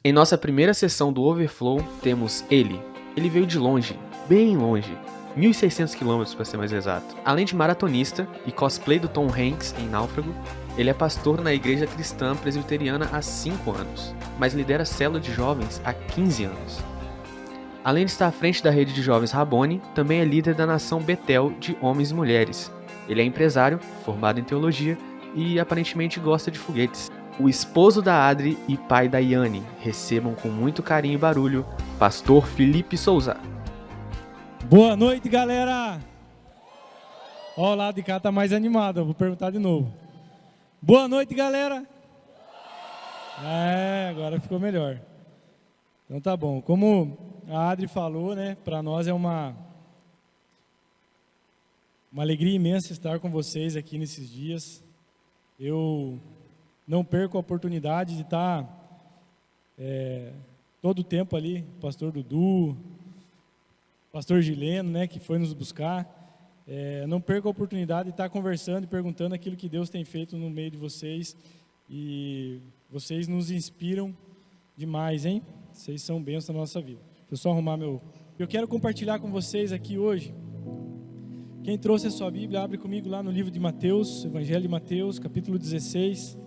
Em nossa primeira sessão do Overflow, temos ele. Ele veio de longe, bem longe, 1.600 km para ser mais exato. Além de maratonista e cosplay do Tom Hanks em Náufrago, ele é pastor na igreja cristã presbiteriana há 5 anos, mas lidera a célula de jovens há 15 anos. Além de estar à frente da rede de jovens Rabone, também é líder da nação Betel de homens e mulheres. Ele é empresário, formado em teologia e aparentemente gosta de foguetes. O esposo da Adri e pai da Yane, recebam com muito carinho e barulho, pastor Felipe Souza. Boa noite, galera! Ó, o lado de cá tá mais animado, eu vou perguntar de novo. Boa noite, galera! Agora ficou melhor. Então tá bom. Como a Adri falou, né, para nós é uma alegria imensa estar com vocês aqui nesses dias. Eu não perco a oportunidade de estar todo o tempo ali, pastor Dudu, pastor Gileno, né, que foi nos buscar. Não perco a oportunidade de estar conversando e perguntando aquilo que Deus tem feito no meio de vocês. E vocês nos inspiram demais, hein? Vocês são bênçãos na nossa vida. Deixa eu só arrumar meu... Eu quero compartilhar com vocês aqui hoje. Quem trouxe a sua Bíblia, abre comigo lá no livro de Mateus, Evangelho de Mateus, capítulo 16.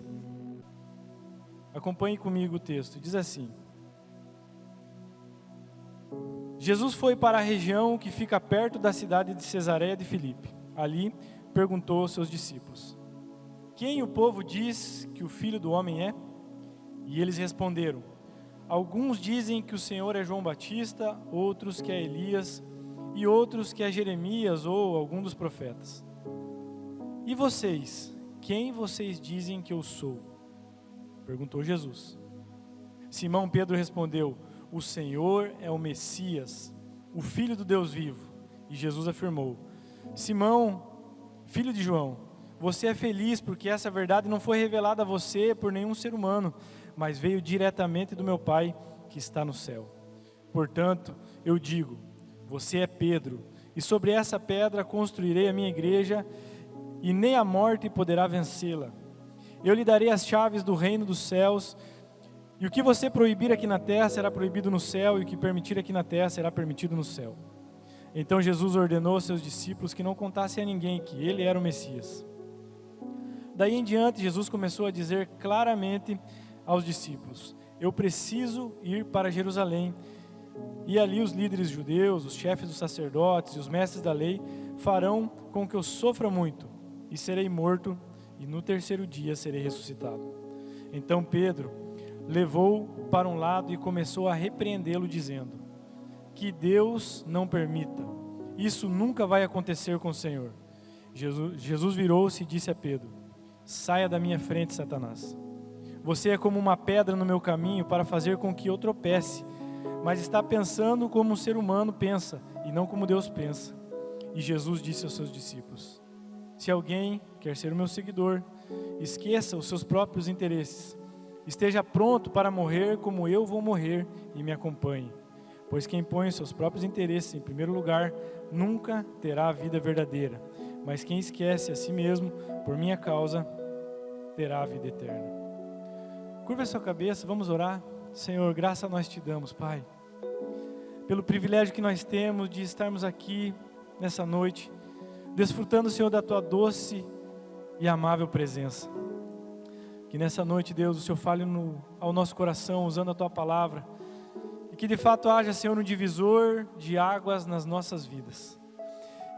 Acompanhe comigo o texto. Diz assim: Jesus foi para a região que fica perto da cidade de Cesareia de Filipe. Ali perguntou aos seus discípulos: quem o povo diz que o Filho do Homem é? E eles responderam: alguns dizem que o Senhor é João Batista, outros que é Elias, e outros que é Jeremias ou algum dos profetas. E vocês, quem vocês dizem que eu sou? Perguntou Jesus. Simão Pedro respondeu: o Senhor é o Messias, o Filho do Deus vivo. E Jesus afirmou: Simão, filho de João, você é feliz porque essa verdade não foi revelada a você por nenhum ser humano, mas veio diretamente do meu Pai que está no céu. Portanto, eu digo, você é Pedro, e sobre essa pedra construirei a minha igreja, e nem a morte poderá vencê-la. Eu lhe darei as chaves do reino dos céus, e o que você proibir aqui na terra será proibido no céu, e o que permitir aqui na terra será permitido no céu. Então Jesus ordenou aos seus discípulos que não contassem a ninguém que ele era o Messias. Daí em diante, Jesus começou a dizer claramente aos discípulos: eu preciso ir para Jerusalém, e ali os líderes judeus, os chefes dos sacerdotes e os mestres da lei farão com que eu sofra muito, e serei morto, e no terceiro dia serei ressuscitado. Então Pedro levou para um lado e começou a repreendê-lo, dizendo: que Deus não permita, isso nunca vai acontecer com o Senhor. Jesus virou-se e disse a Pedro: saia da minha frente, Satanás. Você é como uma pedra no meu caminho para fazer com que eu tropece, mas está pensando como um ser humano pensa e não como Deus pensa. E Jesus disse aos seus discípulos: se alguém quer ser o meu seguidor, esqueça os seus próprios interesses, esteja pronto para morrer como eu vou morrer e me acompanhe. Pois quem põe os seus próprios interesses em primeiro lugar nunca terá a vida verdadeira, mas quem esquece a si mesmo por minha causa terá a vida eterna. Curva a sua cabeça, vamos orar. Senhor, graça nós te damos, Pai, pelo privilégio que nós temos de estarmos aqui nessa noite, desfrutando, Senhor, da tua doce e amável presença. Que nessa noite, Deus, o Senhor fale ao nosso coração, usando a tua palavra, e que de fato haja, Senhor, um divisor de águas nas nossas vidas.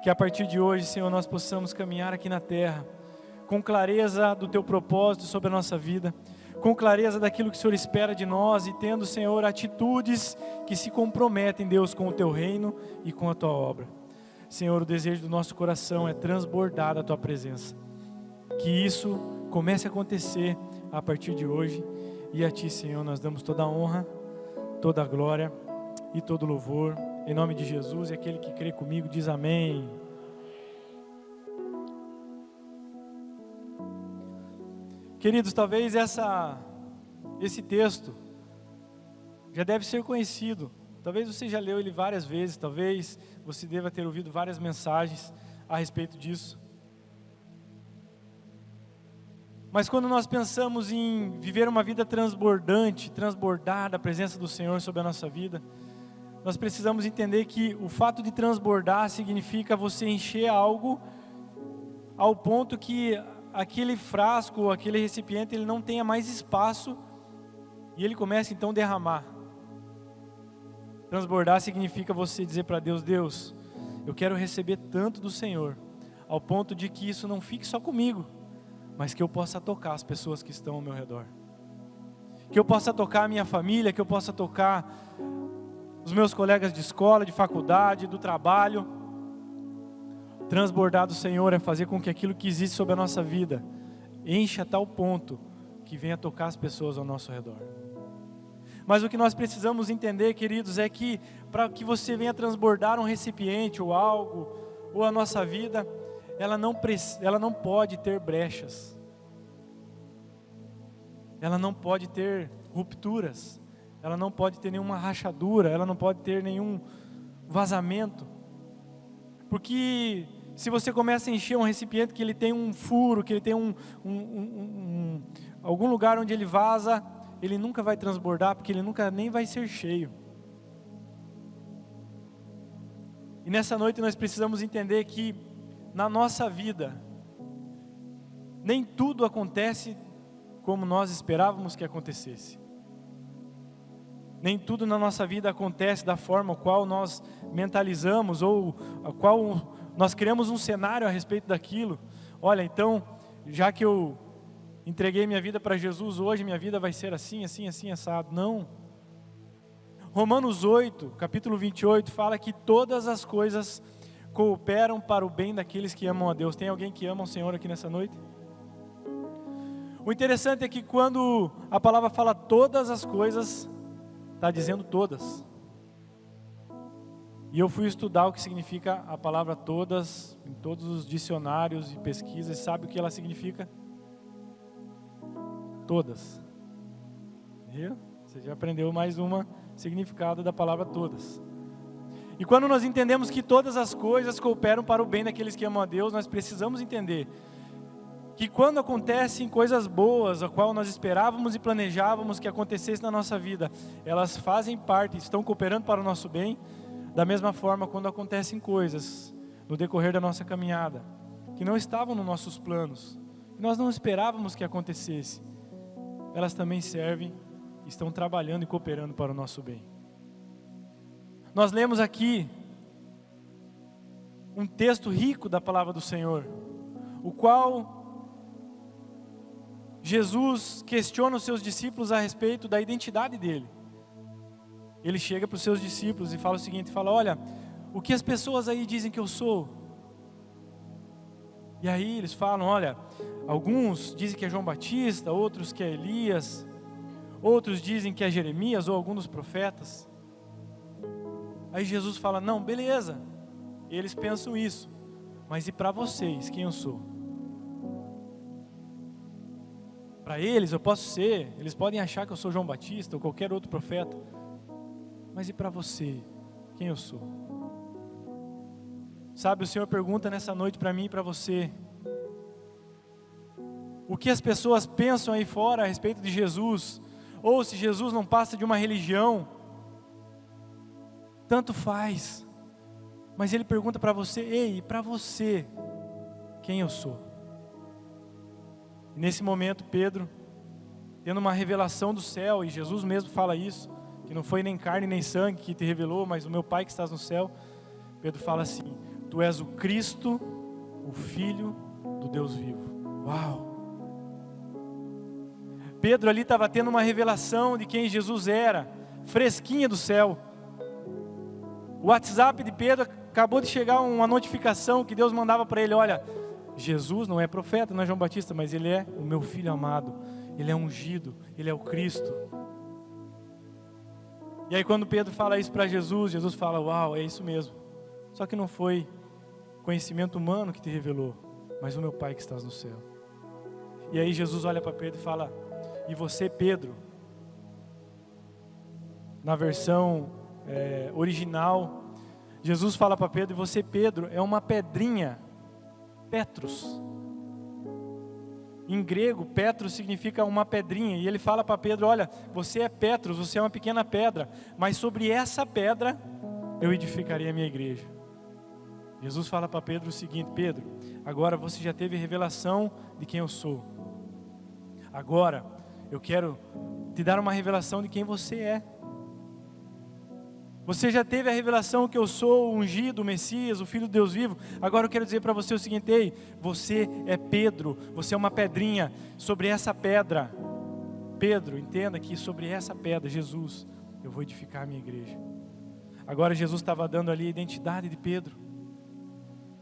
Que a partir de hoje, Senhor, nós possamos caminhar aqui na terra com clareza do teu propósito sobre a nossa vida, com clareza daquilo que o Senhor espera de nós, e tendo, Senhor, atitudes que se comprometem, Deus, com o teu reino e com a tua obra. Senhor, o desejo do nosso coração é transbordar da tua presença. Que isso comece a acontecer a partir de hoje, e a ti, Senhor, nós damos toda a honra, toda a glória e todo o louvor, em nome de Jesus. E aquele que crê comigo diz amém. Queridos, talvez esse texto já deve ser conhecido. Talvez você já leu ele várias vezes, talvez você deva ter ouvido várias mensagens a respeito disso. Mas quando nós pensamos em viver uma vida transbordante, transbordar da presença do Senhor sobre a nossa vida, nós precisamos entender que o fato de transbordar significa você encher algo ao ponto que aquele frasco, aquele recipiente, ele não tenha mais espaço e ele começa então a derramar. Transbordar significa você dizer para Deus: Deus, eu quero receber tanto do Senhor, ao ponto de que isso não fique só comigo, mas que eu possa tocar as pessoas que estão ao meu redor. Que eu possa tocar a minha família, que eu possa tocar os meus colegas de escola, de faculdade, do trabalho. Transbordar do Senhor é fazer com que aquilo que existe sobre a nossa vida encha a tal ponto que venha tocar as pessoas ao nosso redor. Mas o que nós precisamos entender, queridos, é que para que você venha transbordar um recipiente ou algo, ou a nossa vida, ela não pode ter brechas. Ela não pode ter rupturas. Ela não pode ter nenhuma rachadura. Ela não pode ter nenhum vazamento. Porque se você começa a encher um recipiente que ele tem um furo, que ele tem algum lugar onde ele vaza, ele nunca vai transbordar, porque ele nunca nem vai ser cheio. E nessa noite nós precisamos entender que na nossa vida, nem tudo acontece como nós esperávamos que acontecesse. Nem tudo na nossa vida acontece da forma qual nós mentalizamos, ou a qual nós criamos um cenário a respeito daquilo. Olha, então, já que eu entreguei minha vida para Jesus, hoje minha vida vai ser assim, assim, assim, assado. Não. Romanos 8, capítulo 28, fala que todas as coisas cooperam para o bem daqueles que amam a Deus. Tem alguém que ama o Senhor aqui nessa noite? O interessante é que quando a palavra fala todas as coisas, está dizendo todas. E eu fui estudar o que significa a palavra todas, em todos os dicionários e pesquisas. Sabe o que ela significa? Todas. Viu? Você já aprendeu mais um significado da palavra todas. E quando nós entendemos que todas as coisas cooperam para o bem daqueles que amam a Deus, nós precisamos entender que quando acontecem coisas boas, a qual nós esperávamos e planejávamos que acontecesse na nossa vida, elas fazem parte, estão cooperando para o nosso bem. Da mesma forma, quando acontecem coisas no decorrer da nossa caminhada, que não estavam nos nossos planos, que nós não esperávamos que acontecesse, elas também servem, estão trabalhando e cooperando para o nosso bem. Nós lemos aqui um texto rico da palavra do Senhor, o qual Jesus questiona os seus discípulos a respeito da identidade dele. Ele chega para os seus discípulos e fala o seguinte, olha, o que as pessoas aí dizem que eu sou? E aí eles falam, olha, alguns dizem que é João Batista, outros que é Elias, outros dizem que é Jeremias ou algum dos profetas. Aí Jesus fala, não, beleza, eles pensam isso, mas e para vocês, quem eu sou? Para eles eu posso ser, eles podem achar que eu sou João Batista ou qualquer outro profeta, mas e para você, quem eu sou? Sabe, o Senhor pergunta nessa noite para mim e para você, o que as pessoas pensam aí fora a respeito de Jesus, ou se Jesus não passa de uma religião, tanto faz, mas Ele pergunta para você, ei, e para você, quem eu sou? E nesse momento Pedro, tendo uma revelação do céu, e Jesus mesmo fala isso, que não foi nem carne nem sangue que te revelou, mas o meu Pai que estás no céu, Pedro fala assim, tu és o Cristo, o Filho do Deus vivo. Uau! Pedro ali estava tendo uma revelação de quem Jesus era, fresquinha do céu. O WhatsApp de Pedro acabou de chegar uma notificação que Deus mandava para ele, olha, Jesus não é profeta, não é João Batista, mas ele é o meu Filho amado, ele é ungido, ele é o Cristo. E aí quando Pedro fala isso para Jesus, Jesus fala, uau, é isso mesmo. Só que não foi conhecimento humano que te revelou, mas o meu Pai que estás no céu. E aí Jesus olha para Pedro e fala, e você, Pedro, na versão original, Jesus fala para Pedro, e você, Pedro, é uma pedrinha, Petros. Em grego, Petros significa uma pedrinha, e ele fala para Pedro, olha, você é Petros, você é uma pequena pedra, mas sobre essa pedra eu edificarei a minha igreja. Jesus fala para Pedro o seguinte, Pedro, agora você já teve revelação de quem eu sou. Agora eu quero te dar uma revelação de quem você é. Você já teve a revelação que eu sou o ungido, o Messias, o Filho de Deus vivo. Agora eu quero dizer para você o seguinte, ei, você é Pedro, você é uma pedrinha. Sobre essa pedra, Pedro, entenda que sobre essa pedra, Jesus, eu vou edificar a minha igreja. Agora Jesus estava dando ali a identidade de Pedro.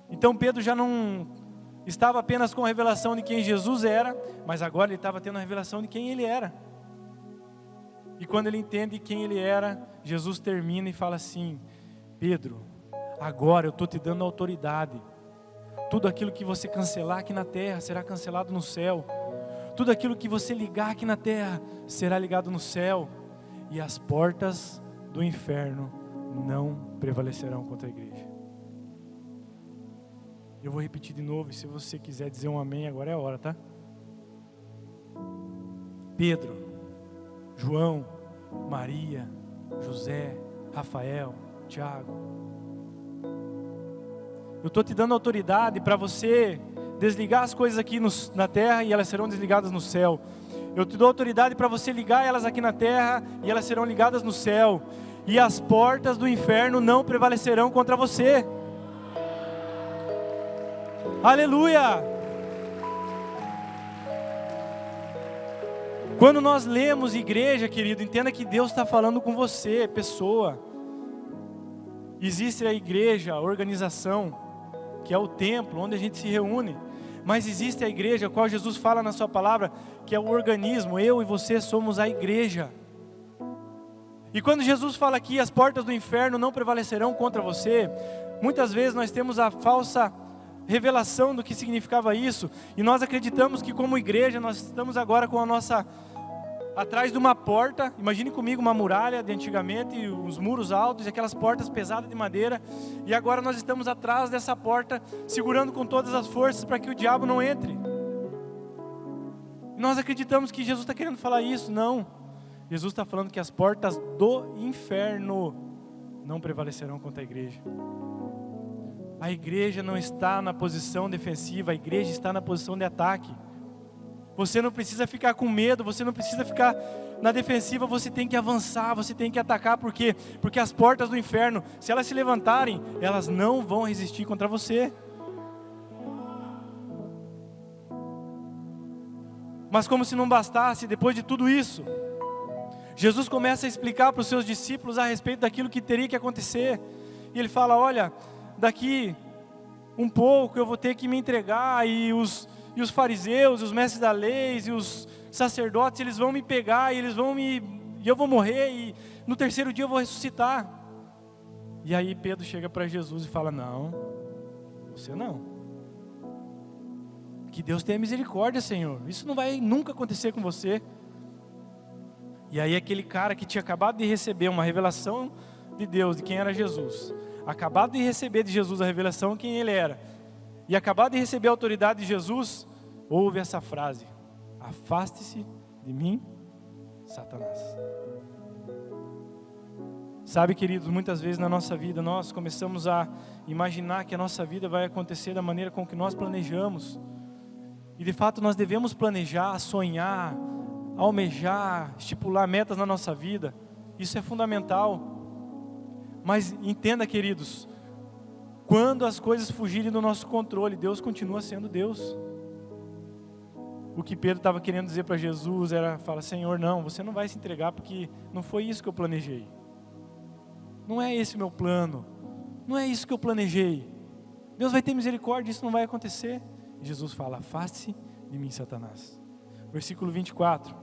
Então Pedro já não estava apenas com a revelação de quem Jesus era, mas agora ele estava tendo a revelação de quem ele era. E quando ele entende quem ele era, Jesus termina e fala assim, Pedro, agora eu estou te dando autoridade. Tudo aquilo que você cancelar aqui na terra será cancelado no céu. Tudo aquilo que você ligar aqui na terra será ligado no céu. E as portas do inferno não prevalecerão contra a igreja. Eu vou repetir de novo, e se você quiser dizer um amém, agora é a hora, tá? Pedro, João, Maria, José, Rafael, Tiago. Eu estou te dando autoridade para você desligar as coisas aqui na terra e elas serão desligadas no céu. Eu te dou autoridade para você ligar elas aqui na terra e elas serão ligadas no céu. E as portas do inferno não prevalecerão contra você. Aleluia! Quando nós lemos igreja, querido, entenda que Deus está falando com você, pessoa. Existe a igreja, a organização, que é o templo, onde a gente se reúne. Mas existe a igreja, a qual Jesus fala na sua palavra, que é o organismo. Eu e você somos a igreja. E quando Jesus fala aqui, as portas do inferno não prevalecerão contra você, muitas vezes nós temos a falsa revelação do que significava isso, e nós acreditamos que como igreja, nós estamos agora com a nossa, atrás de uma porta, imagine comigo uma muralha de antigamente, os muros altos, e aquelas portas pesadas de madeira, e agora nós estamos atrás dessa porta, segurando com todas as forças para que o diabo não entre. E nós acreditamos que Jesus está querendo falar isso, não. Jesus está falando que as portas do inferno não prevalecerão contra a igreja. A igreja não está na posição defensiva, a igreja está na posição de ataque. Você não precisa ficar com medo, você não precisa ficar na defensiva, você tem que avançar, você tem que atacar, por quê? Porque as portas do inferno, se elas se levantarem, elas não vão resistir contra você. Mas como se não bastasse, depois de tudo isso, Jesus começa a explicar para os seus discípulos a respeito daquilo que teria que acontecer. E ele fala, olha, daqui um pouco eu vou ter que me entregar, e os fariseus, os mestres da lei e os sacerdotes, eles vão me pegar, e eu vou morrer, e no terceiro dia eu vou ressuscitar. E aí Pedro chega para Jesus e fala, não, você não. Que Deus tenha misericórdia, Senhor, isso não vai nunca acontecer com você. E aí aquele cara que tinha acabado de receber uma revelação de Deus, de quem era Jesus, acabado de receber de Jesus a revelação de quem ele era, e acabado de receber a autoridade de Jesus, ouve essa frase, afaste-se de mim, Satanás. Sabe, queridos, muitas vezes na nossa vida nós começamos a imaginar que a nossa vida vai acontecer da maneira com que nós planejamos, e de fato nós devemos planejar, sonhar, almejar, estipular metas na nossa vida, isso é fundamental. Mas entenda, queridos, quando as coisas fugirem do nosso controle, Deus continua sendo Deus. O que Pedro estava querendo dizer para Jesus era, fala, Senhor, não, você não vai se entregar, porque não foi isso que eu planejei. Não é esse o meu plano, não é isso que eu planejei. Deus vai ter misericórdia, isso não vai acontecer. E Jesus fala, afaste-se de mim, Satanás. Versículo 24,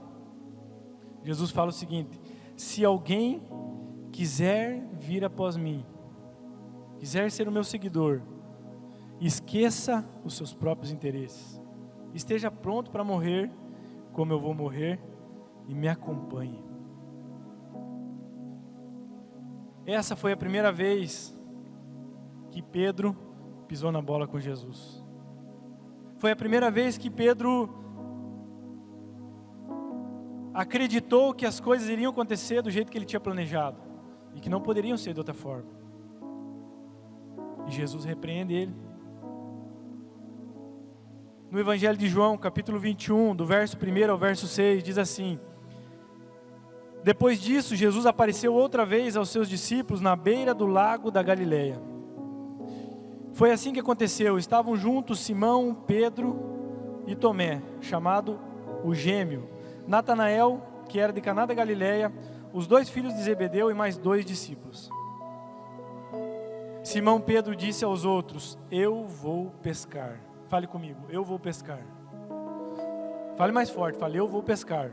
Jesus fala o seguinte, se alguém quiser vir após mim, quiser ser o meu seguidor, esqueça os seus próprios interesses, esteja pronto para morrer, como eu vou morrer, e me acompanhe. Essa foi a primeira vez que Pedro pisou na bola com Jesus. Foi a primeira vez que Pedro acreditou que as coisas iriam acontecer do jeito que ele tinha planejado e que não poderiam ser de outra forma. E Jesus repreende ele. No Evangelho de João, capítulo 21, do verso 1 ao verso 6, diz assim: depois disso, Jesus apareceu outra vez aos seus discípulos na beira do lago da Galileia. Foi assim que aconteceu. Estavam juntos Simão, Pedro e Tomé, chamado o Gêmeo, Natanael, que era de Caná da Galileia, os 2 filhos de Zebedeu e mais 2 discípulos. Simão Pedro disse aos outros: eu vou pescar. Fale comigo, eu vou pescar. Fale mais forte, fale, eu vou pescar.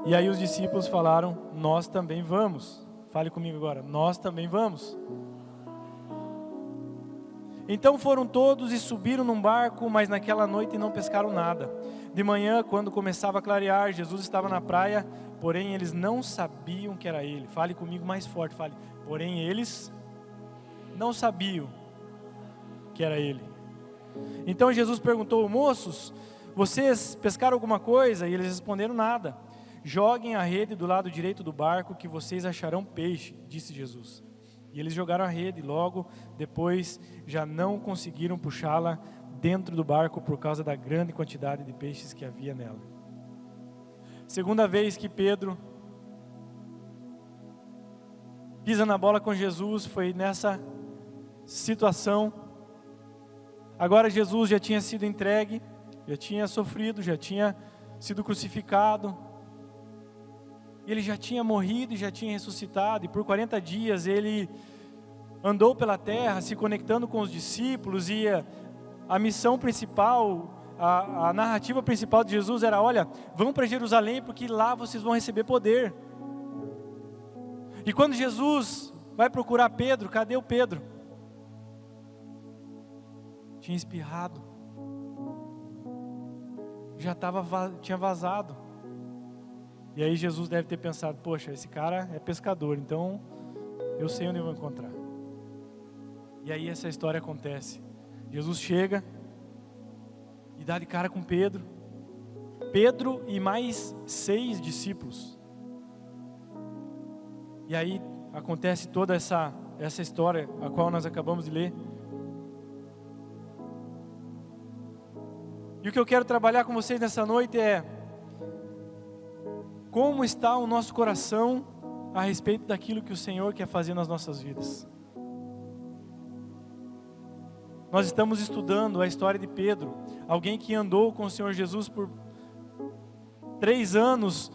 E aí os discípulos falaram: nós também vamos. Fale comigo agora, nós também vamos. Então foram todos e subiram num barco, mas naquela noite não pescaram nada. De manhã, quando começava a clarear, Jesus estava na praia, porém eles não sabiam que era ele. Fale comigo mais forte, fale. Porém eles não sabiam que era ele. Então Jesus perguntou: moços, vocês pescaram alguma coisa? E eles responderam: nada. Joguem a rede do lado direito do barco que vocês acharão peixe, disse Jesus. E eles jogaram a rede e logo depois já não conseguiram puxá-la dentro do barco por causa da grande quantidade de peixes que havia nela. Segunda vez que Pedro pisa na bola com Jesus foi nessa situação. Agora Jesus já tinha sido entregue, já tinha sofrido, já tinha sido crucificado. Ele já tinha morrido e já tinha ressuscitado, e por 40 dias ele andou pela terra se conectando com os discípulos, e a missão principal, a narrativa principal de Jesus era: olha, vão para Jerusalém porque lá vocês vão receber poder. E quando Jesus vai procurar Pedro, cadê o Pedro? Tinha espirrado, tinha vazado. E aí Jesus deve ter pensado: poxa, esse cara é pescador, então eu sei onde eu vou encontrar. E aí essa história acontece. Jesus chega e dá de cara com Pedro e mais 6 discípulos. E aí acontece toda essa história a qual nós acabamos de ler. E o que eu quero trabalhar com vocês nessa noite é: como está o nosso coração a respeito daquilo que o Senhor quer fazer nas nossas vidas? Nós estamos estudando a história de Pedro, alguém que andou com o Senhor Jesus por 3 anos,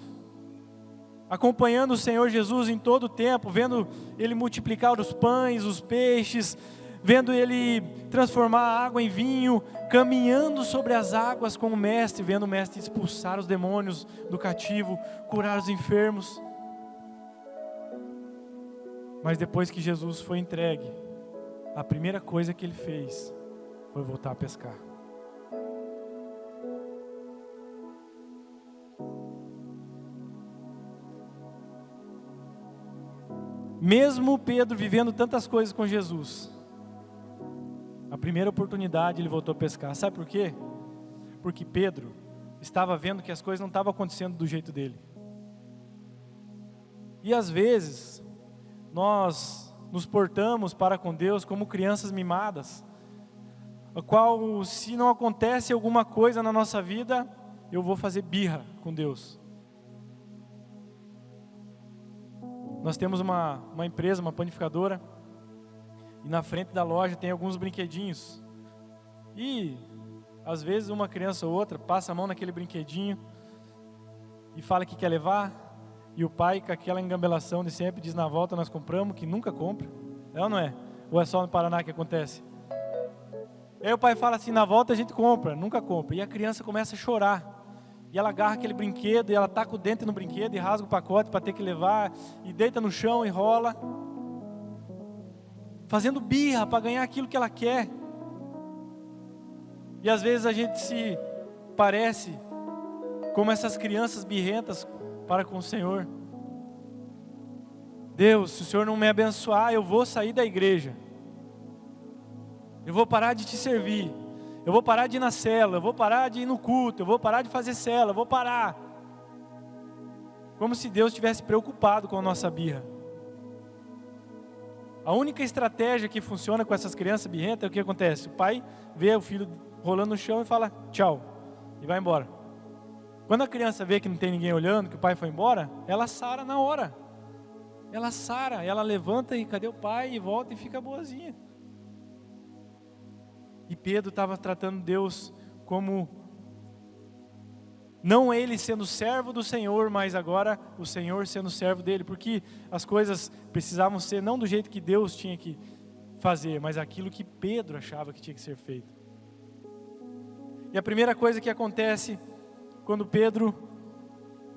acompanhando o Senhor Jesus em todo o tempo, vendo Ele multiplicar os pães, os peixes, vendo Ele transformar a água em vinho, caminhando sobre as águas com o Mestre, vendo o Mestre expulsar os demônios do cativo, curar os enfermos. Mas depois que Jesus foi entregue, a primeira coisa que Ele fez foi voltar a pescar. Mesmo Pedro vivendo tantas coisas com Jesus, a primeira oportunidade ele voltou a pescar. Sabe por quê? Porque Pedro estava vendo que as coisas não estavam acontecendo do jeito dele. E às vezes nós nos portamos para com Deus como crianças mimadas, a qual, se não acontece alguma coisa na nossa vida, eu vou fazer birra com Deus. Nós temos uma empresa, uma panificadora, e na frente da loja tem alguns brinquedinhos. E às vezes uma criança ou outra passa a mão naquele brinquedinho e fala que quer levar, e o pai, com aquela engambelação de sempre, diz: na volta nós compramos, que nunca compra. É ou não é? Ou é só no Paraná que acontece? Aí o pai fala assim: na volta a gente compra, nunca compra. E a criança começa a chorar. E ela agarra aquele brinquedo, e ela taca o dente no brinquedo e rasga o pacote para ter que levar, e deita no chão e rola, fazendo birra para ganhar aquilo que ela quer. E às vezes a gente se parece como essas crianças birrentas para com o Senhor. Deus, se o Senhor não me abençoar, eu vou sair da igreja, eu vou parar de te servir, eu vou parar de ir na cela, eu vou parar de ir no culto, eu vou parar de fazer cela, eu vou parar. Como se Deus estivesse preocupado com a nossa birra. A única estratégia que funciona com essas crianças birrentas é o que acontece. O pai vê o filho rolando no chão e fala tchau, e vai embora. Quando a criança vê que não tem ninguém olhando, que o pai foi embora, ela sara na hora. Ela sara, ela levanta e cadê o pai? E volta e fica boazinha. E Pedro estava tratando Deus como, não ele sendo servo do Senhor, mas agora o Senhor sendo servo dele, porque as coisas precisavam ser não do jeito que Deus tinha que fazer, mas aquilo que Pedro achava que tinha que ser feito. E a primeira coisa que acontece quando Pedro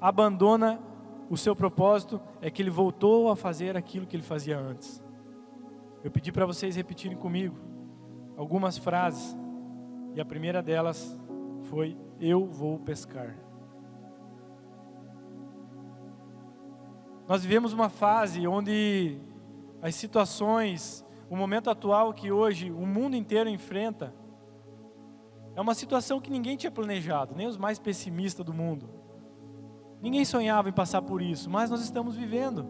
abandona o seu propósito é que ele voltou a fazer aquilo que ele fazia antes. Eu pedi para vocês repetirem comigo algumas frases, e a primeira delas foi: eu vou pescar. Nós vivemos uma fase onde as situações, o momento atual que hoje o mundo inteiro enfrenta, é uma situação que ninguém tinha planejado, nem os mais pessimistas do mundo. Ninguém sonhava em passar por isso, mas nós estamos vivendo.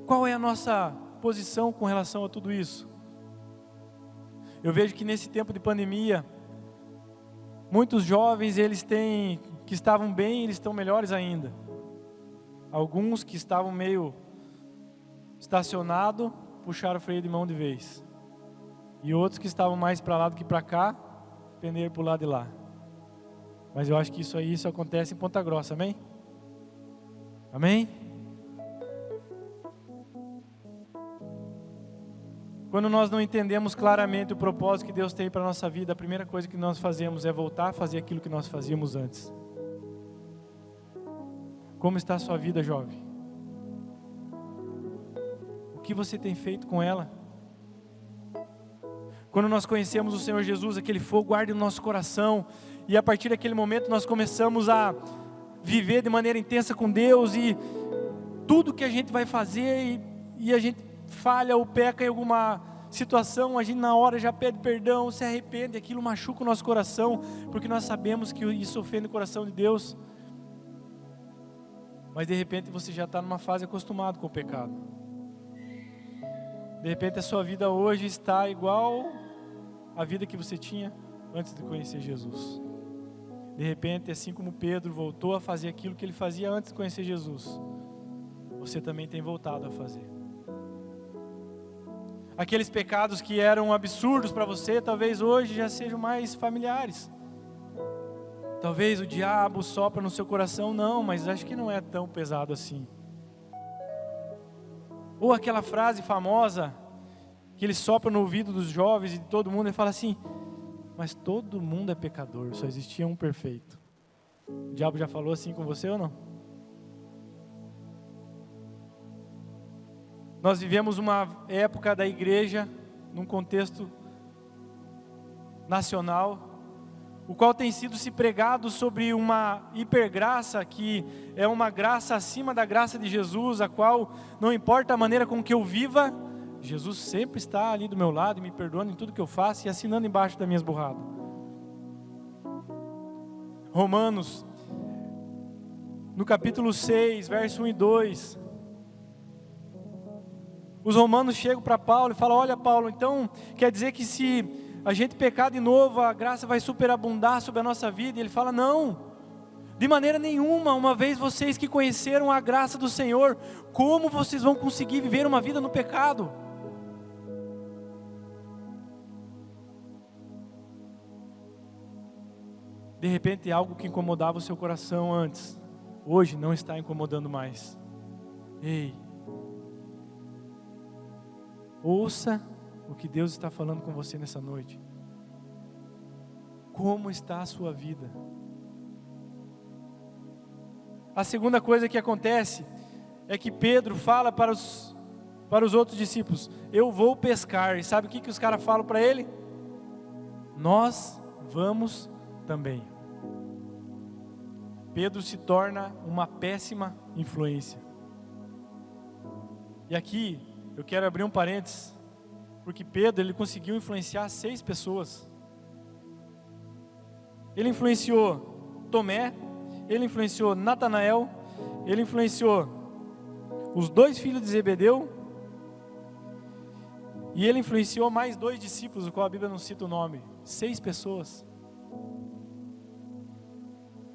Qual é a nossa posição com relação a tudo isso? Eu vejo que nesse tempo de pandemia, muitos jovens, que estavam bem, eles estão melhores ainda. Alguns que estavam meio estacionados, puxaram o freio de mão de vez. E outros que estavam mais para lá do que para cá, penderam para o lado de lá. Mas eu acho que isso acontece em Ponta Grossa, amém? Amém? Quando nós não entendemos claramente o propósito que Deus tem para a nossa vida, a primeira coisa que nós fazemos é voltar a fazer aquilo que nós fazíamos antes. Como está a sua vida, jovem? O que você tem feito com ela? Quando nós conhecemos o Senhor Jesus, aquele fogo arde no nosso coração, e a partir daquele momento nós começamos a viver de maneira intensa com Deus, e tudo que a gente vai fazer, e a gente falha ou peca em alguma situação, a gente na hora já pede perdão, se arrepende, aquilo machuca o nosso coração, porque nós sabemos que isso ofende o coração de Deus. Mas de repente você já está numa fase acostumado com o pecado. De repente a sua vida hoje está igual à vida que você tinha antes de conhecer Jesus. De repente, assim como Pedro voltou a fazer aquilo que ele fazia antes de conhecer Jesus, você também tem voltado a fazer. Aqueles pecados que eram absurdos para você, talvez hoje já sejam mais familiares. Talvez o diabo sopra no seu coração, não, mas acho que não é tão pesado assim. Ou aquela frase famosa, que ele sopra no ouvido dos jovens e de todo mundo, e fala assim: mas todo mundo é pecador, só existia um perfeito. O diabo já falou assim com você ou não? Nós vivemos uma época da igreja, num contexto nacional, o qual tem sido se pregado sobre uma hipergraça, que é uma graça acima da graça de Jesus, a qual não importa a maneira com que eu viva, Jesus sempre está ali do meu lado e me perdoando em tudo que eu faço e assinando embaixo das minhas burradas. Romanos, no capítulo 6, verso 1 e 2, os romanos chegam para Paulo e falam: olha, Paulo, então quer dizer que se a gente pecar de novo, a graça vai superabundar sobre a nossa vida? E ele fala: não, de maneira nenhuma. Uma vez vocês que conheceram a graça do Senhor, como vocês vão conseguir viver uma vida no pecado? De repente, algo que incomodava o seu coração antes, hoje não está incomodando mais. Ei, ouça o que Deus está falando com você nessa noite. Como está a sua vida? A segunda coisa que acontece é que Pedro fala para os outros discípulos: eu vou pescar. E sabe o que os caras falam para ele? Nós vamos também. Pedro se torna uma péssima influência. E aqui eu quero abrir um parênteses, porque Pedro, ele conseguiu influenciar 6 pessoas. Ele influenciou Tomé, ele influenciou Natanael, ele influenciou os 2 filhos de Zebedeu, e ele influenciou mais 2 discípulos, o qual a Bíblia não cita o nome, 6 pessoas.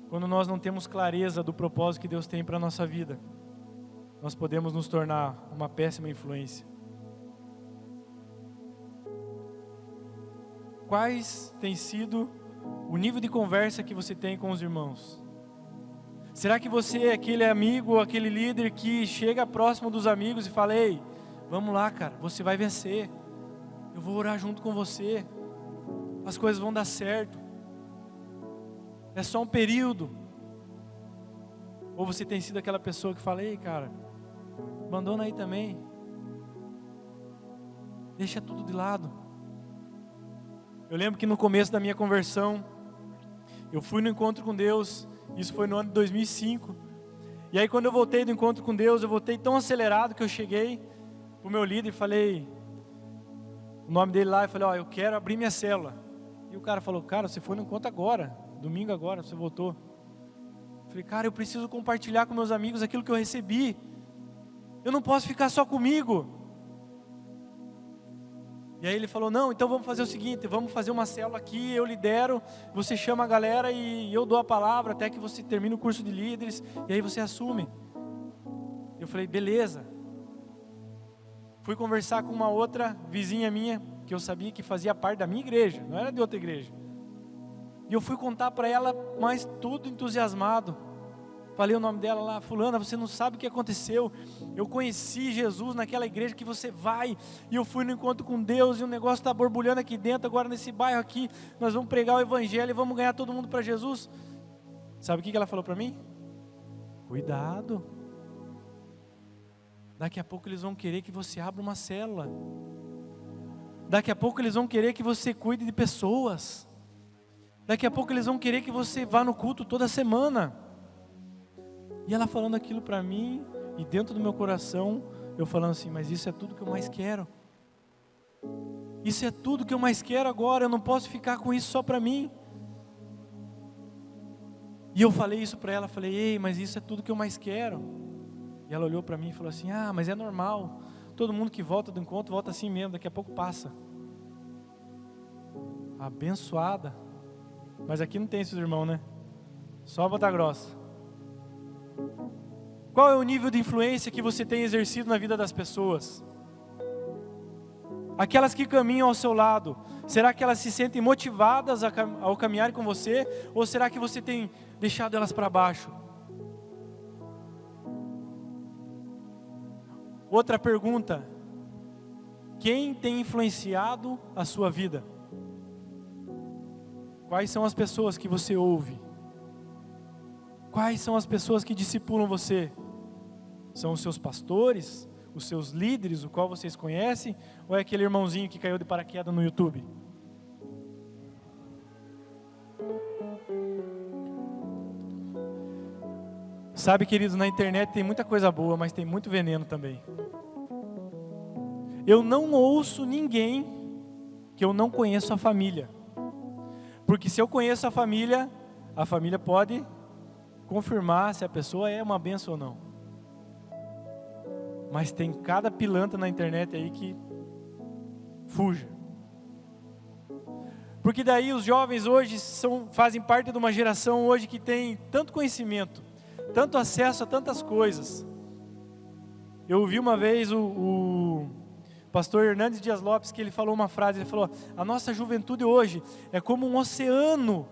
Quando nós não temos clareza do propósito que Deus tem para a nossa vida, nós podemos nos tornar uma péssima influência. Quais tem sido o nível de conversa que você tem com os irmãos? Será que você é aquele amigo, aquele líder que chega próximo dos amigos e fala: ei, vamos lá, cara, você vai vencer, eu vou orar junto com você, as coisas vão dar certo, é só um período? Ou você tem sido aquela pessoa que fala: ei, cara, abandona aí também, deixa tudo de lado? Eu lembro que no começo da minha conversão, eu fui no encontro com Deus, isso foi no ano de 2005, e aí quando eu voltei do encontro com Deus, eu voltei tão acelerado que eu cheguei pro meu líder e falei o nome dele lá, e falei: ó, eu quero abrir minha célula. E o cara falou: cara, você foi no encontro agora, domingo agora, você voltou. Eu falei: cara, eu preciso compartilhar com meus amigos aquilo que eu recebi, eu não posso ficar só comigo. E aí ele falou: não, então vamos fazer o seguinte, vamos fazer uma célula aqui, eu lidero, você chama a galera e eu dou a palavra até que você termine o curso de líderes, e aí você assume. Eu falei: beleza. Fui conversar com uma outra vizinha minha, que eu sabia que fazia parte da minha igreja, não era de outra igreja. E eu fui contar para ela, mas tudo entusiasmado. Falei o nome dela lá: fulana, você não sabe o que aconteceu, eu conheci Jesus naquela igreja que você vai, e eu fui no encontro com Deus, e o negócio está borbulhando aqui dentro, agora nesse bairro aqui, nós vamos pregar o evangelho e vamos ganhar todo mundo para Jesus. Sabe o que ela falou para mim? Cuidado, daqui a pouco eles vão querer que você abra uma célula, daqui a pouco eles vão querer que você cuide de pessoas, daqui a pouco eles vão querer que você vá no culto toda semana. E ela falando aquilo para mim, e dentro do meu coração, eu falando assim: mas isso é tudo que eu mais quero. Isso é tudo que eu mais quero agora, eu não posso ficar com isso só para mim. E eu falei isso para ela, falei: ei, mas isso é tudo que eu mais quero. E ela olhou para mim e falou assim: ah, mas é normal, todo mundo que volta do encontro, volta assim mesmo, daqui a pouco passa. Abençoada. Mas aqui não tem esses irmãos, né? Só botar grossa. Qual é o nível de influência que você tem exercido na vida das pessoas? Aquelas que caminham ao seu lado, será que elas se sentem motivadas ao caminhar com você? Ou será que você tem deixado elas para baixo? Outra pergunta: quem tem influenciado a sua vida? Quais são as pessoas que você ouve? Quais são as pessoas que discipulam você? São os seus pastores, os seus líderes, o qual vocês conhecem? Ou é aquele irmãozinho que caiu de paraquedas no YouTube? Sabe, queridos, na internet tem muita coisa boa, mas tem muito veneno também. Eu não ouço ninguém que eu não conheço a família. Porque se eu conheço a família pode confirmar se a pessoa é uma bênção ou não. Mas tem cada pilantra na internet aí que fuja. Porque daí os jovens hoje fazem parte de uma geração hoje que tem tanto conhecimento, tanto acesso a tantas coisas. Eu ouvi uma vez o pastor Hernandes Dias Lopes, que ele falou uma frase, ele falou: a nossa juventude hoje é como um oceano,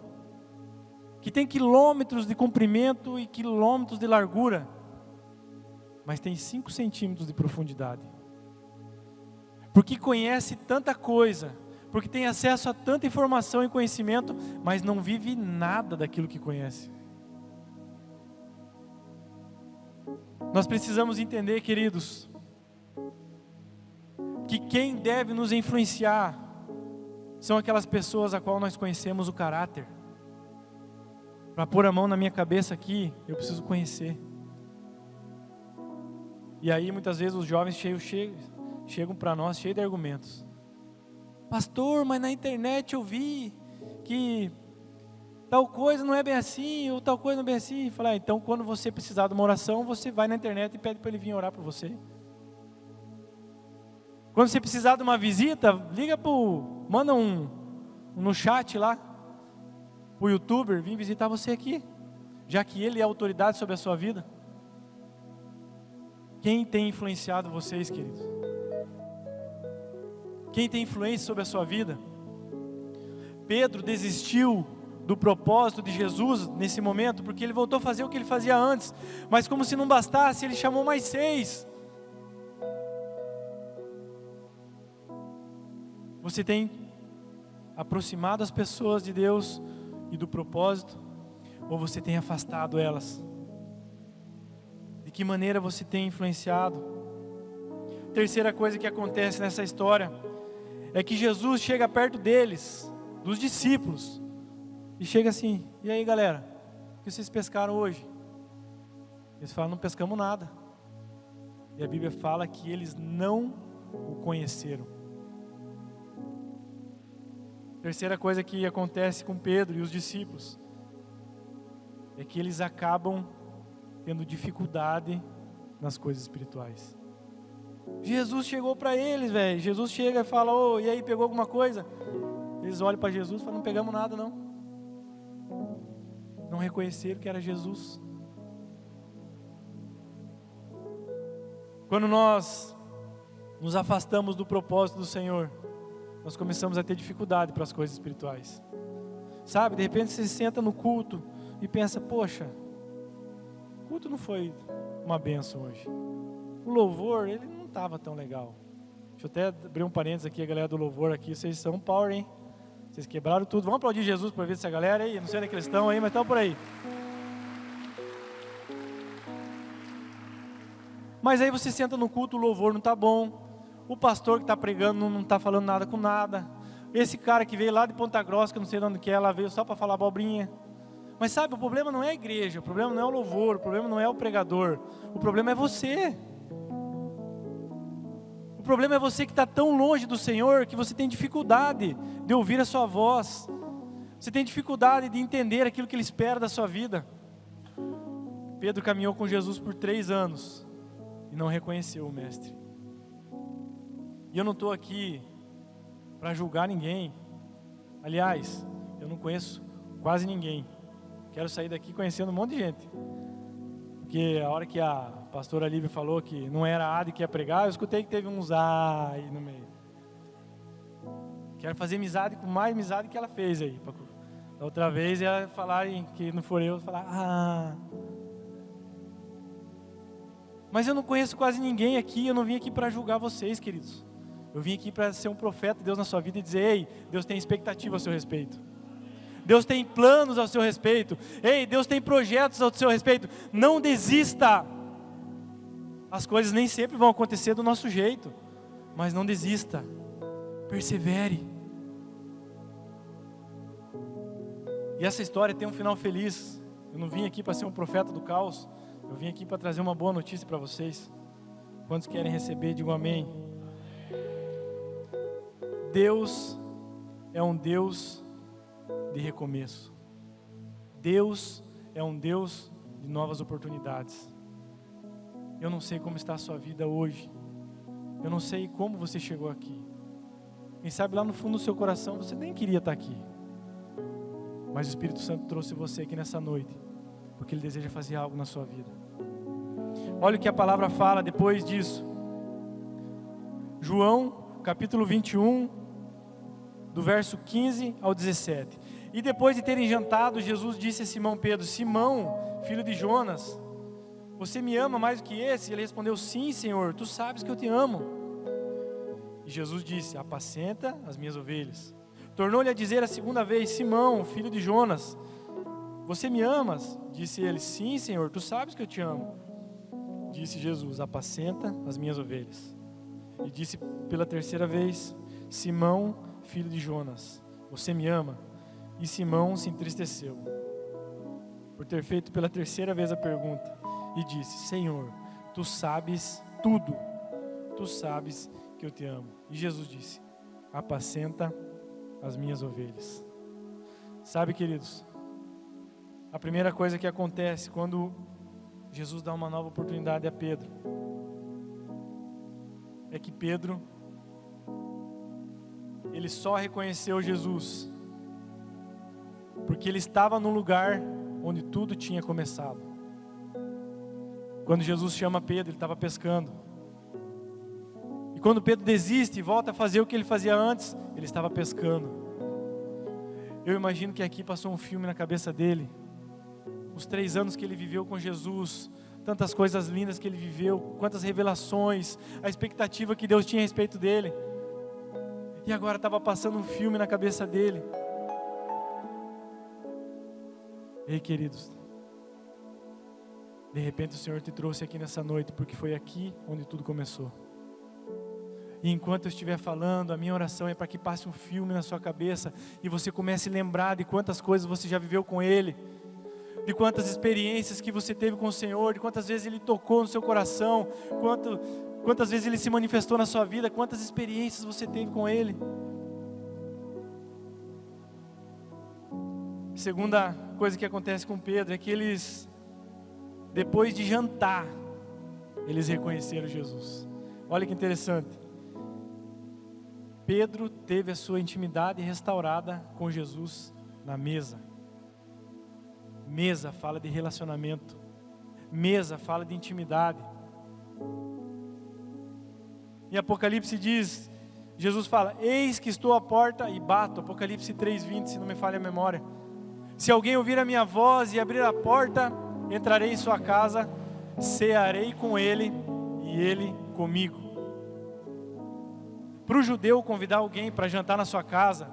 que tem quilômetros de comprimento e quilômetros de largura, mas tem 5 centímetros de profundidade. Porque conhece tanta coisa, porque tem acesso a tanta informação e conhecimento, mas não vive nada daquilo que conhece. Nós precisamos entender, queridos, que quem deve nos influenciar são aquelas pessoas a qual nós conhecemos o caráter. Para pôr a mão na minha cabeça aqui, eu preciso conhecer. E aí muitas vezes os jovens chegam para nós cheios de argumentos. Pastor, mas na internet eu vi que tal coisa não é bem assim, ou tal coisa não é bem assim. Fala, então quando você precisar de uma oração, você vai na internet e pede para ele vir orar por você. Quando você precisar de uma visita, manda no chat lá, o youtuber vir visitar você aqui, já que ele é autoridade sobre a sua vida. Quem tem influenciado vocês, queridos? Quem tem influência sobre a sua vida? Pedro desistiu do propósito de Jesus nesse momento, porque ele voltou a fazer o que ele fazia antes, mas como se não bastasse, ele chamou mais 6. Você tem aproximado as pessoas de Deus e do propósito, ou você tem afastado elas? De que maneira você tem influenciado? Terceira coisa que acontece nessa história é que Jesus chega perto deles, dos discípulos, e chega assim: e aí galera, o que vocês pescaram hoje? Eles falam: não pescamos nada. E a Bíblia fala que eles não o conheceram. Terceira coisa que acontece com Pedro e os discípulos é que eles acabam tendo dificuldade nas coisas espirituais. Jesus chegou para eles, velho. Jesus chega e fala: ô, e aí, pegou alguma coisa? Eles olham para Jesus e falam: não pegamos nada não. Não reconheceram que era Jesus. Quando nós nos afastamos do propósito do Senhor, nós começamos a ter dificuldade para as coisas espirituais. Sabe, de repente você senta no culto e pensa: poxa, o culto não foi uma bênção hoje. O louvor, ele não estava tão legal. Deixa eu até abrir um parênteses aqui, a galera do louvor aqui, vocês são power, hein? Vocês quebraram tudo. Vamos aplaudir Jesus para ver essa galera aí. Não sei onde é que eles estão aí, mas estão por aí. Mas aí você senta no culto, o louvor não está bom. O pastor que está pregando não está falando nada com nada. Esse cara que veio lá de Ponta Grossa, que eu não sei de onde que é, ela veio só para falar abobrinha. Mas sabe, o problema não é a igreja, o problema não é o louvor, o problema não é o pregador. O problema é você. O problema é você que está tão longe do Senhor que você tem dificuldade de ouvir a sua voz. Você tem dificuldade de entender aquilo que Ele espera da sua vida. Pedro caminhou com Jesus por 3 anos e não reconheceu o Mestre. E eu não estou aqui para julgar ninguém. Aliás, eu não conheço quase ninguém. Quero sair daqui conhecendo um monte de gente. Porque a hora que a pastora Lívia falou que não era a Adi que ia pregar, eu escutei que teve uns aí no meio. Quero fazer amizade com mais amizade que ela fez aí. Da outra vez ia falar que não for eu, falar Mas eu não conheço quase ninguém aqui, eu não vim aqui para julgar vocês, queridos. Eu vim aqui para ser um profeta de Deus na sua vida e dizer: ei, Deus tem expectativa ao seu respeito. Deus tem planos ao seu respeito. Ei, Deus tem projetos ao seu respeito. Não desista. As coisas nem sempre vão acontecer do nosso jeito, mas não desista. Persevere. E essa história tem um final feliz. Eu não vim aqui para ser um profeta do caos. Eu vim aqui para trazer uma boa notícia para vocês. Quantos querem receber, digam amém. Deus é um Deus de recomeço. Deus é um Deus de novas oportunidades. Eu não sei como está a sua vida hoje. Eu não sei como você chegou aqui. Quem sabe lá no fundo do seu coração você nem queria estar aqui. Mas o Espírito Santo trouxe você aqui nessa noite, porque Ele deseja fazer algo na sua vida. Olha o que a palavra fala depois disso. João, capítulo 21, do verso 15 ao 17. E depois de terem jantado, Jesus disse a Simão Pedro: Simão, filho de Jonas, você me ama mais do que esse? Ele respondeu: sim, Senhor, tu sabes que eu te amo. E Jesus disse: apacenta as minhas ovelhas. Tornou-lhe a dizer a segunda vez: Simão, filho de Jonas, você me amas? Disse ele: sim, Senhor, tu sabes que eu te amo. Disse Jesus: apacenta as minhas ovelhas. E disse pela terceira vez: Simão, filho de Jonas, você me ama? E Simão se entristeceu por ter feito pela terceira vez a pergunta, e disse: Senhor, tu sabes tudo, tu sabes que eu te amo. E Jesus disse: apacenta as minhas ovelhas. Sabe, queridos, A primeira coisa que acontece quando Jesus dá uma nova oportunidade a Pedro é que Pedro, ele só reconheceu Jesus porque ele estava no lugar onde tudo tinha começado. Quando Jesus chama Pedro, ele estava pescando. E quando Pedro desiste e volta a fazer o que ele fazia antes, ele estava pescando. Eu imagino que aqui passou um filme na cabeça dele. Os 3 anos que ele viveu com Jesus, tantas coisas lindas que ele viveu, quantas revelações, a expectativa que Deus tinha a respeito dele. E agora estava passando um filme na cabeça dele. Ei, queridos, de repente o Senhor te trouxe aqui nessa noite, porque foi aqui onde tudo começou. E enquanto eu estiver falando, a minha oração é para que passe um filme na sua cabeça e você comece a lembrar de quantas coisas você já viveu com Ele, de quantas experiências que você teve com o Senhor, de quantas vezes Ele tocou no seu coração, quantas vezes Ele se manifestou na sua vida, quantas experiências você teve com Ele. Segunda coisa que acontece com Pedro é que eles, depois de jantar, eles reconheceram Jesus. Olha que interessante. Pedro teve a sua intimidade restaurada com Jesus na mesa. Mesa fala de relacionamento. Mesa fala de intimidade. Em Apocalipse diz, Jesus fala: eis que estou à porta e bato. Apocalipse 3:20, se não me falha a memória. Se alguém ouvir a minha voz e abrir a porta, entrarei em sua casa, cearei com ele e ele comigo. Para o judeu convidar alguém para jantar na sua casa,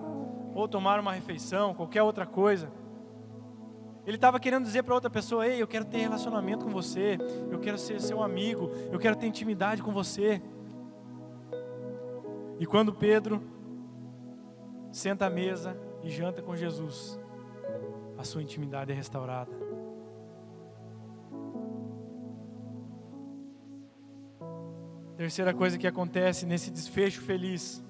ou tomar uma refeição, qualquer outra coisa, ele estava querendo dizer para outra pessoa: ei, eu quero ter relacionamento com você, eu quero ser seu amigo, eu quero ter intimidade com você. E quando Pedro senta à mesa e janta com Jesus, a sua intimidade é restaurada. Terceira coisa que acontece nesse desfecho feliz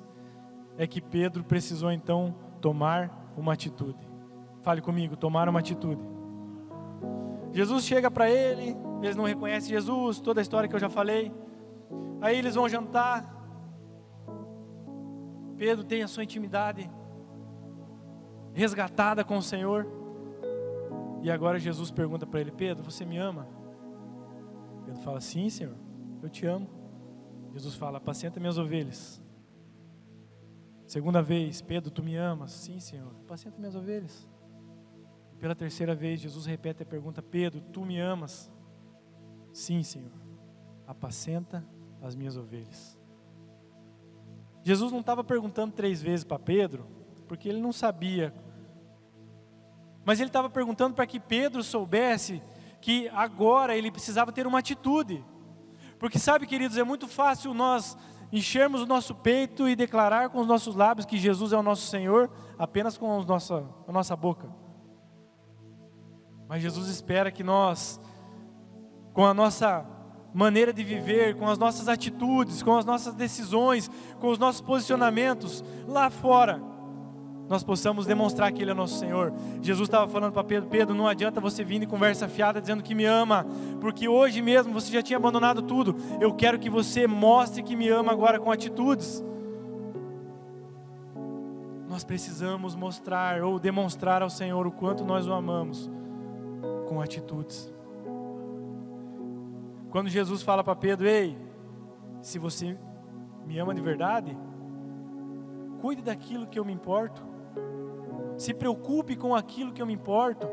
é que Pedro precisou então tomar uma atitude. Fale comigo, tomar uma atitude. Jesus chega para ele, eles não reconhecem Jesus, toda a história que eu já falei. Aí eles vão jantar. Pedro tem a sua intimidade resgatada com o Senhor. E agora Jesus pergunta para ele: Pedro, você me ama? Pedro fala: sim, Senhor, eu te amo. Jesus fala: apacenta minhas ovelhas. Segunda vez: Pedro, tu me amas? Sim, Senhor, apacenta minhas ovelhas. E pela terceira vez, Jesus repete a pergunta: Pedro, tu me amas? Sim, Senhor, apacenta as minhas ovelhas. Jesus não estava perguntando 3 vezes para Pedro, porque ele não sabia. Mas ele estava perguntando para que Pedro soubesse que agora ele precisava ter uma atitude. Porque sabe, queridos, é muito fácil nós enchermos o nosso peito e declarar com os nossos lábios que Jesus é o nosso Senhor, apenas com a nossa boca. Mas Jesus espera que nós, com a nossa maneira de viver, com as nossas atitudes, com as nossas decisões, com os nossos posicionamentos lá fora, nós possamos demonstrar que Ele é nosso Senhor. Jesus estava falando para Pedro: Pedro, não adianta você vir em conversa fiada dizendo que me ama, porque hoje mesmo você já tinha abandonado tudo. Eu quero que você mostre que me ama agora com atitudes. Nós precisamos mostrar ou demonstrar ao Senhor o quanto nós o amamos com atitudes. Quando Jesus fala para Pedro: ei, se você me ama de verdade, cuide daquilo que eu me importo. Se preocupe com aquilo que eu me importo.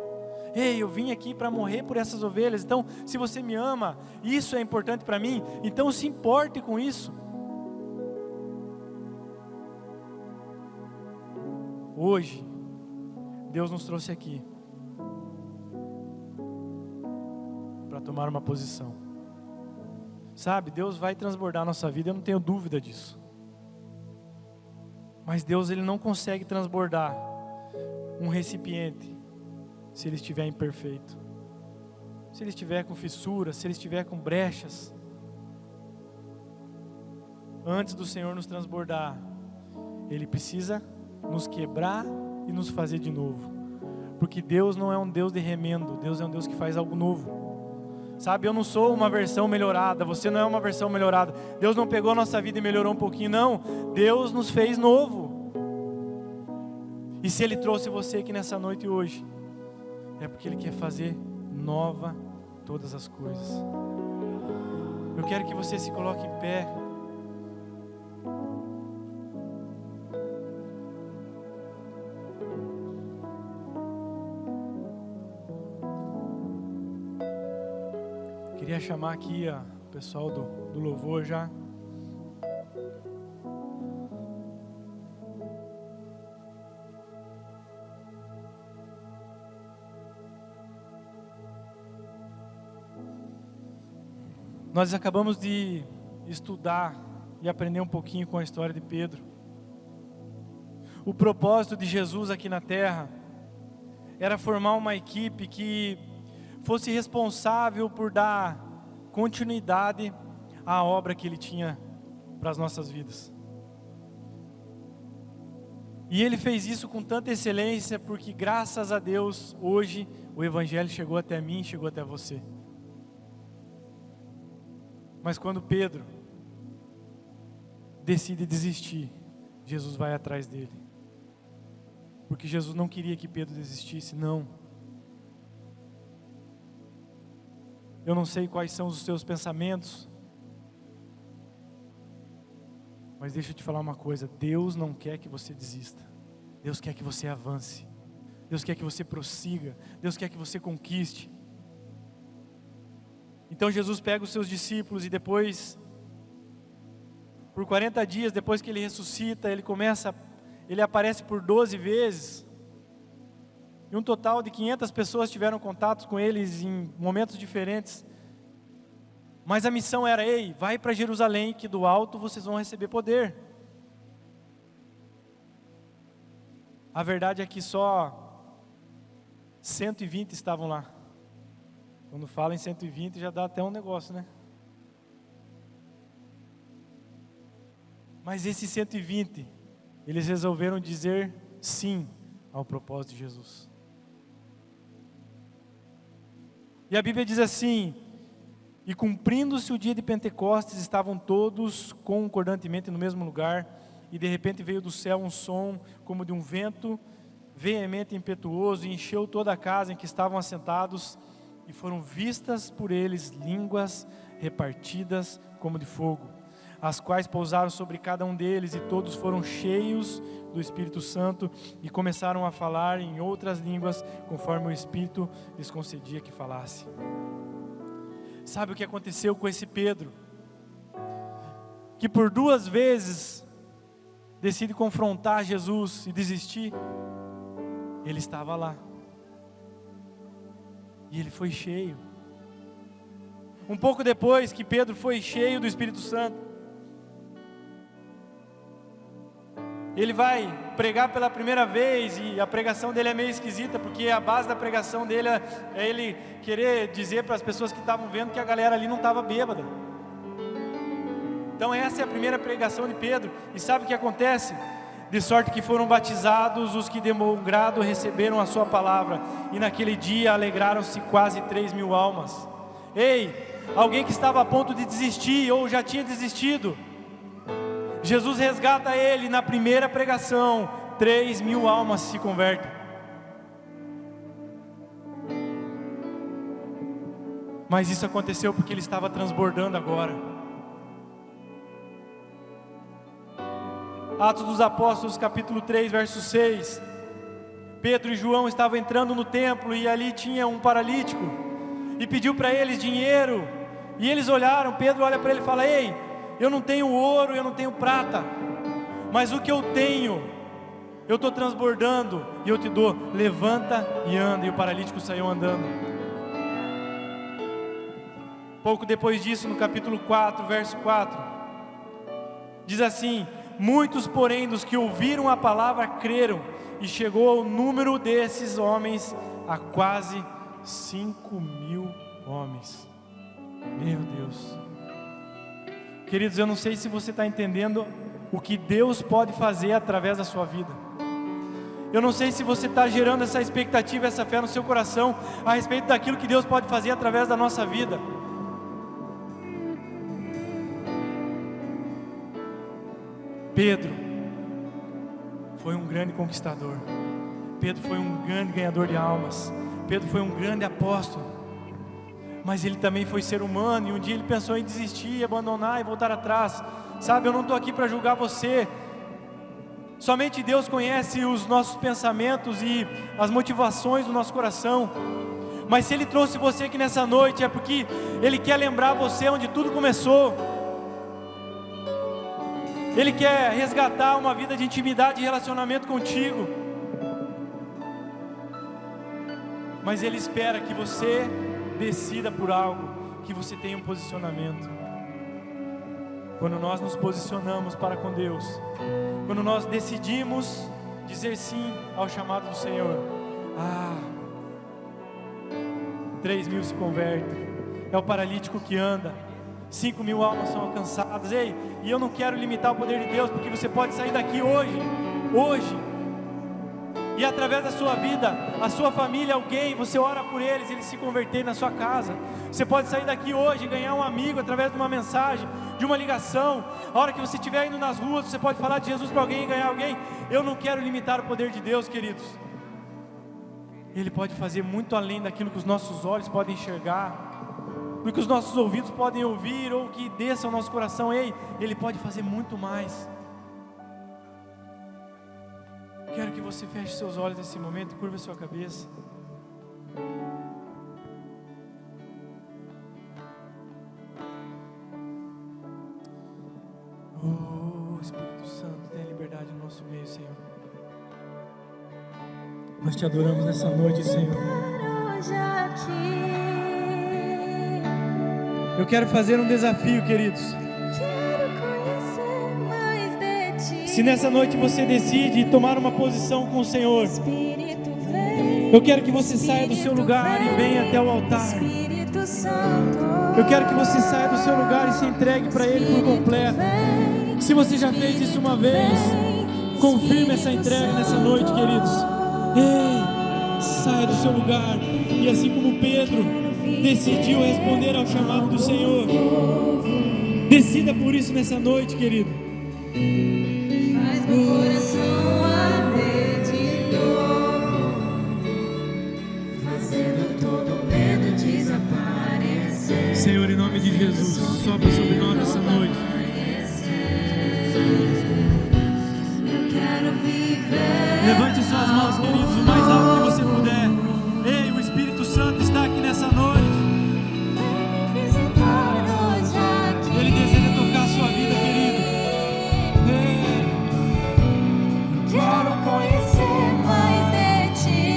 Ei, eu vim aqui para morrer por essas ovelhas. Então, se você me ama, isso é importante para mim, então se importe com isso. Hoje, Deus nos trouxe aqui para tomar uma posição. Sabe, Deus vai transbordar a nossa vida, eu não tenho dúvida disso. Mas Deus, Ele não consegue transbordar um recipiente se ele estiver imperfeito, se ele estiver com fissuras, se ele estiver com brechas. Antes do Senhor nos transbordar, Ele precisa nos quebrar e nos fazer de novo, Porque Deus não é um Deus de remendo, Deus é um Deus que faz algo novo. Sabe, eu não sou uma versão melhorada, você não é uma versão melhorada. Deus não pegou a nossa vida e melhorou um pouquinho, não. Deus nos fez novo. E se Ele trouxe você aqui nessa noite hoje, é porque Ele quer fazer nova todas as coisas. Eu quero que você se coloque em pé. Queria chamar aqui o pessoal do louvor já. Nós acabamos de estudar e aprender um pouquinho com a história de Pedro. O propósito de Jesus aqui na terra era formar uma equipe que fosse responsável por dar continuidade à obra que Ele tinha para as nossas vidas. E Ele fez isso com tanta excelência, porque graças a Deus, hoje, o Evangelho chegou até mim, chegou até você. Mas quando Pedro decide desistir, Jesus vai atrás dele. Porque Jesus não queria que Pedro desistisse, não. Eu não sei quais são os seus pensamentos, mas deixa eu te falar uma coisa: Deus não quer que você desista. Deus quer que você avance. Deus quer que você prossiga. Deus quer que você conquiste. Então Jesus pega os seus discípulos e depois, por 40 dias, depois que Ele ressuscita, Ele aparece por 12 vezes. E um total de 500 pessoas tiveram contato com eles em momentos diferentes. Mas a missão era: ei, vai para Jerusalém, que do alto vocês vão receber poder. A verdade é que só 120 estavam lá. Quando fala em 120 já dá até um negócio, né? Mas esses 120, eles resolveram dizer sim ao propósito de Jesus. E a Bíblia diz assim: e cumprindo-se o dia de Pentecostes, estavam todos concordantemente no mesmo lugar, e de repente veio do céu um som como de um vento veemente e impetuoso, e encheu toda a casa em que estavam assentados, e foram vistas por eles línguas repartidas como de fogo, as quais pousaram sobre cada um deles, e todos foram cheios do Espírito Santo, e começaram a falar em outras línguas, conforme o Espírito lhes concedia que falasse. Sabe o que aconteceu com esse Pedro? Que por 2 vezes decide confrontar Jesus e desistir. Ele estava lá. E ele foi cheio. Um pouco depois que Pedro foi cheio do Espírito Santo, ele vai pregar pela primeira vez, e a pregação dele é meio esquisita, porque a base da pregação dele é ele querer dizer para as pessoas que estavam vendo que a galera ali não estava bêbada. Então essa é a primeira pregação de Pedro. E sabe o que acontece? De sorte que foram batizados os que de bom grado receberam a sua palavra, e naquele dia alegraram-se quase 3.000 almas. Ei, alguém que estava a ponto de desistir, ou já tinha desistido, Jesus resgata ele na primeira pregação. 3.000 almas se convertem. Mas isso aconteceu porque ele estava transbordando agora. Atos dos Apóstolos, capítulo 3, verso 6. Pedro e João estavam entrando no templo, e ali tinha um paralítico, e pediu para eles dinheiro, e eles olharam. Pedro olha para ele e fala: ei, eu não tenho ouro, eu não tenho prata, mas o que eu tenho, eu estou transbordando, e eu te dou. Levanta e anda. E o paralítico saiu andando. Pouco depois disso, no capítulo 4, verso 4, diz assim: muitos, porém, dos que ouviram a palavra creram, e chegou o número desses homens a quase 5.000 homens. Meu Deus. Queridos, eu não sei se você está entendendo o que Deus pode fazer através da sua vida. Eu não sei se você está gerando essa expectativa, essa fé no seu coração a respeito daquilo que Deus pode fazer através da nossa vida. Pedro foi um grande conquistador. Pedro foi um grande ganhador de almas. Pedro foi um grande apóstolo. Mas ele também foi ser humano, e um dia ele pensou em desistir, abandonar e voltar atrás. Sabe, eu não estou aqui para julgar você. Somente Deus conhece os nossos pensamentos e as motivações do nosso coração. Mas se Ele trouxe você aqui nessa noite, é porque Ele quer lembrar você onde tudo começou. Ele quer resgatar uma vida de intimidade e relacionamento contigo. Mas Ele espera que você decida por algo, que você tenha um posicionamento. Quando nós nos posicionamos para com Deus, quando nós decidimos dizer sim ao chamado do Senhor, 3.000 se convertem, é o paralítico que anda, 5.000 almas são alcançadas. Ei, e eu não quero limitar o poder de Deus, porque você pode sair daqui hoje, e através da sua vida, a sua família, alguém, você ora por eles se converterem na sua casa. Você pode sair daqui hoje e ganhar um amigo através de uma mensagem, de uma ligação. A hora que você estiver indo nas ruas, você pode falar de Jesus para alguém e ganhar alguém. Eu não quero limitar o poder de Deus, queridos. Ele pode fazer muito além daquilo que os nossos olhos podem enxergar, do que os nossos ouvidos podem ouvir, ou que desça ao nosso coração. Ei, Ele pode fazer muito mais. Quero que você feche seus olhos nesse momento e curva a sua cabeça. Oh, Espírito Santo, tenha liberdade no nosso meio, Senhor. Nós te adoramos nessa noite, Senhor. Eu quero fazer um desafio, queridos. Se nessa noite você decide tomar uma posição com o Senhor, eu quero que você saia do seu lugar e venha até o altar. Eu quero que você saia do seu lugar e se entregue para Ele por completo. Se você já fez isso uma vez, confirme essa entrega nessa noite, queridos. Ei, saia do seu lugar. E assim como Pedro decidiu responder ao chamado do Senhor, decida por isso nessa noite, querido. Meu coração arder de novo, fazendo todo medo desaparecer. Senhor, em nome de Jesus, sopra sobre nós nessa noite. Eu quero viver. Levante suas mãos, queridos, o mais alto que você puder. Ei, o Espírito Santo está aqui nessa noite. Ele deseja tocar a sua vida, querido. Quero conhecer mais de ti.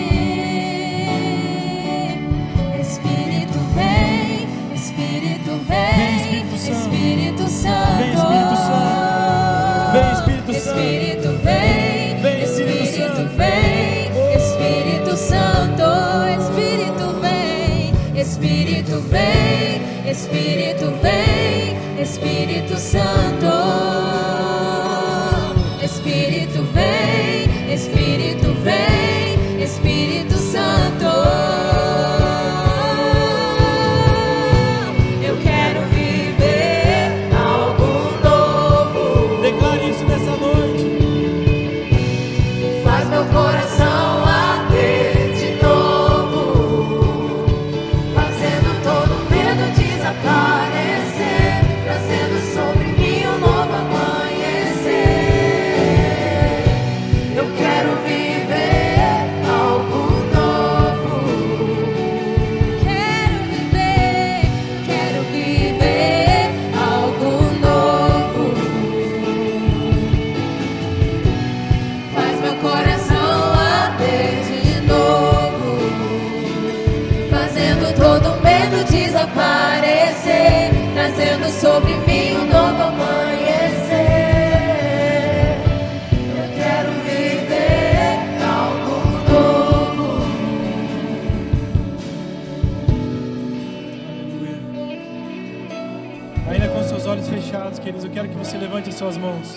Espírito vem, Espírito vem. Vem, Espírito Santo. Espírito Santo. Vem, Espírito Santo. Vem, Espírito Santo. Espírito vem, Vem, Espírito vem. Espírito Santo, Espírito vem. Espírito vem, Espírito vem. Espírito Santo. Espírito vem, Espírito vem, Espírito Santo. Eu quero viver algo novo. Declare isso nessa noite. Faz meu coração arder de novo, fazendo todo medo desaparecer, trazendo sobre mim um novo amanhecer. Eu quero viver algo novo. Quero viver algo novo. Faz meu coração arder de novo, fazendo todo medo desaparecer, trazendo sobre mim um novo amanhecer. Eu quero viver algo novo. Ainda com seus olhos fechados, queridos, eu quero que você levante as suas mãos.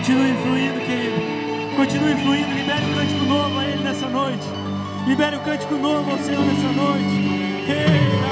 Continue fluindo, querido. Continue fluindo. Libere um cântico novo a Ele nessa noite. Libere um cântico novo ao Senhor nessa noite.